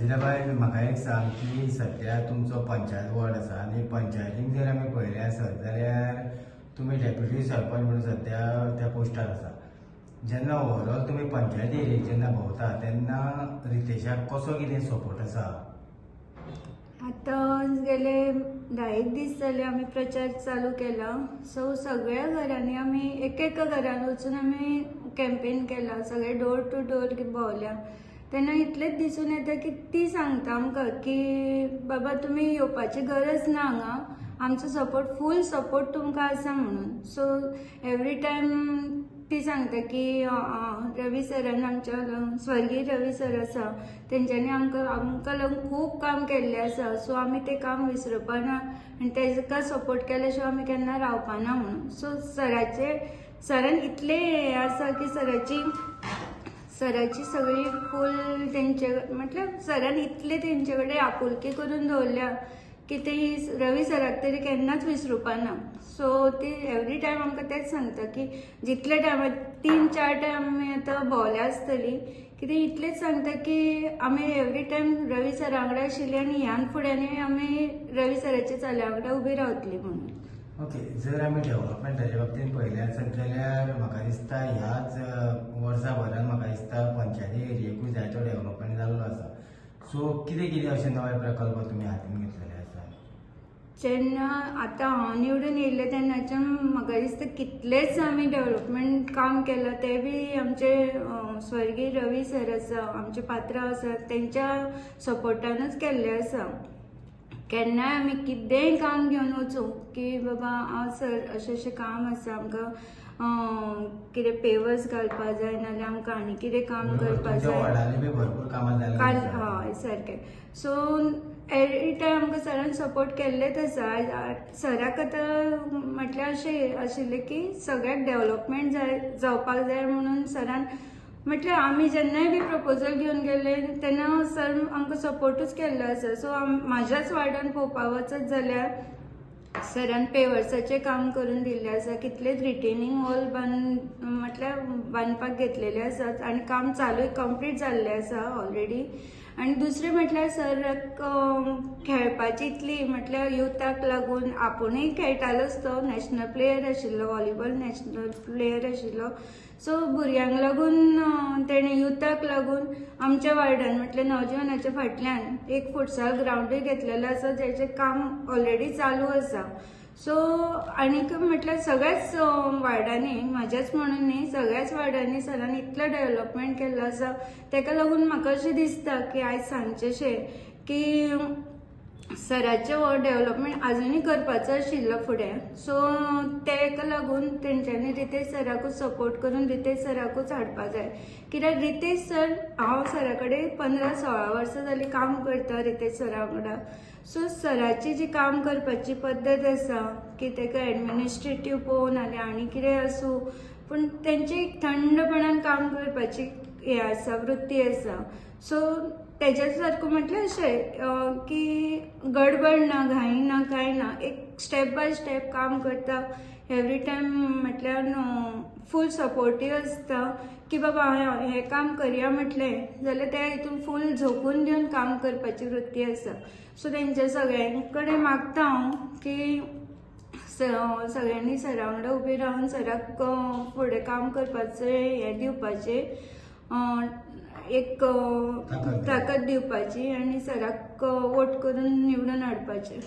नजिराबाई, म्हाका एक सांग की सध्या तुमचो पंचायत वॉर्ड आसा आनी पंचायतीन जर आमी पळयलें आसत जाल्यार तुमी डेप्युटी सरपंच म्हणून सध्या त्या पोस्टार आसा. जेन्ना ओवरऑल तुमी पंचायत एरियेक जेन्ना भोंवता तेन्ना रितेशाक कसो कितें सपोर्ट आसा? आतां गेले 10 दीस जाले आमी प्रचार चालू केला. सो सगळ्या घरांनी आमी एकेका घरान वचून आमी कॅम्पेन केला. सगळे डोर टू डोर भोंवल्या. तेन्ना इतलेंच दिसून येता की ती सांगता आमकां की बाबा तुमी येवपाची गरज ना हांगा, आमचो सपोर्ट फूल सपोर्ट तुमकां आसा म्हणून. सो एवरी टायम ती सांगता की रवी सरान आमच्या स्वर्गीय रवी सर आसा तेंच्यांनी आमकां लागून खूब काम केल्लें आसा. सो आमी तें काम विसरपाना आनी तेका सपोर्ट केल्या शिवाय आमी केन्ना रावपाना म्हणून. सो सरान इतलें हें आसा की सराची सगळी फूल तेंचे म्हटल्यार सरान इतले तेंचे कडेन आपुलकी करून दवरल्या की ती रवी सराक तरी केन्नाच विसरुपाना. सो ती एवरी टायम आमकां तेच सांगता की जितले टायमार 3-4 टायम आमी आतां भोंवल्या आसतली की ती इतलेच सांगता की आमी एवरी टायम रवी सरा वांगडा आशिल्ली आनी ह्यान फुड्यांनी आमी रवी सराच्या चल्या वांगडा उबी रावतली म्हणून. ओके, जर आमी डेव्हलपमेंटाच्या बाबतींत पळयलें आसत जाल्यार म्हाका दिसता ह्याच वर्साभरान म्हाका दिसता पंचायती एरियेकूय जायतो डेव्हलपमेंट जाल्लो आसा. सो कितें कितें अशे नवे प्रकल्प तुमी हातीन घेतलेले आसा? जेन्ना आतां हांव निवडून येयल्लें तेन्नाच्यान म्हाका दिसता कितलेंच आमी डेव्हलपमेंट काम केलां तें बी आमचे स्वर्गीय रवी सर आसा, आमचे पात्रांव आसा तेंच्या सपोर्टानूच केल्लें आसा. केन्नाय आमी कितेंय काम घेवन वचूं की बाबा हांव सर अशें काम आसा, आमकां कितें पेवर्स घालपा जाय नाल्यार आमकां आनी कितें काम करपा जाय, भरपूर कामां जाल्यां. हय सारकें. सो एवरी टायम आमकां सरान सपोर्ट केल्लेच आसा. सराक आतां म्हटल्यार अशें आशिल्लें की सगळ्याक डेव्हलपमेंट जावपाक जाय म्हणून सरान म्हटल्यार आमी जेन्नाय बी प्रपोजल घेवन गेले तेन्ना सर आमकां सपोर्टूच केल्लो आसा. सो म्हाज्याच वार्डान पळोवपाक वचत जाल्यार सरान पेवर्साचें काम करून दिल्लें आसा. कितलेच रिटेनिंग वॉल म्हटल्यार बांदपाक घेतलेले आसात आनी काम चालूय कंप्लीट जाल्लें आसा ऑलरेडी. आनी दुसरें म्हटल्यार सराक खेळपाची इतली म्हटल्यार युथाक लागून आपुणूय खेळटालोच तो, नॅशनल प्लेयर आशिल्लो, व्हॉलीबॉल नॅशनल प्लेयर आशिल्लो. सो भुरग्यांक लागून तेणें युथाक लागून आमच्या वार्डान म्हटल्यार नवजिवनाच्या फाटल्यान एक फुटसाल ग्रावंडूय घेतलेलो आसा जेचें काम ऑलरेडी चालू आसा. सो आनीक म्हटल्यार सगळ्याच वार्डांनी म्हाज्याच म्हणून न्ही सगळ्याच वार्डांनी सरान इतलो डेव्हलपमेंट केल्लो आसा. तेका लागून म्हाका अशें दिसता की आयज सांजचेशें की सराचें हो डेव्हलपमेंट आजुनूय करपाचो आशिल्लो फुडें. सो तेका लागून तेंच्यांनी रितेश सराकूच सपोर्ट करून रितेश सराकूच हाडपा जाय. कित्याक रितेश सर हांव सरा कडेन 15-16 वर्सां जालीं काम करता रितेश सरा वांगडा. सो सराची जी काम करपाची पद्दत आसा की तेका एडमिनिस्ट्रेटीव पळोवन नाल्यार आनी कितें आसूं पूण तेंची थंडपणान काम करपाची हें आसा, वृत्ती आसा. सो तेज्या सारको म्हटल्यार अशें की गडबड ना, घाई ना, कांय ना, एक स्टेप बाय स्टेप काम करता. एवरी टायम म्हटल्यार फूल सपोर्टीव आसता की बाबा हें काम करया म्हटलें जाल्यार त्या हितून फूल झोकून दिवन काम करपाची वृत्ती आसा. सो तेंच्या सगळ्यां कडेन मागता हांव की सगळ्यांनी सरा वांगडा उबी रावन सराक फुडें काम करपाचें हें दिवपाचें, एक ताकद दिवपाची आनी सराक वोट करून निवडून हाडपाचें.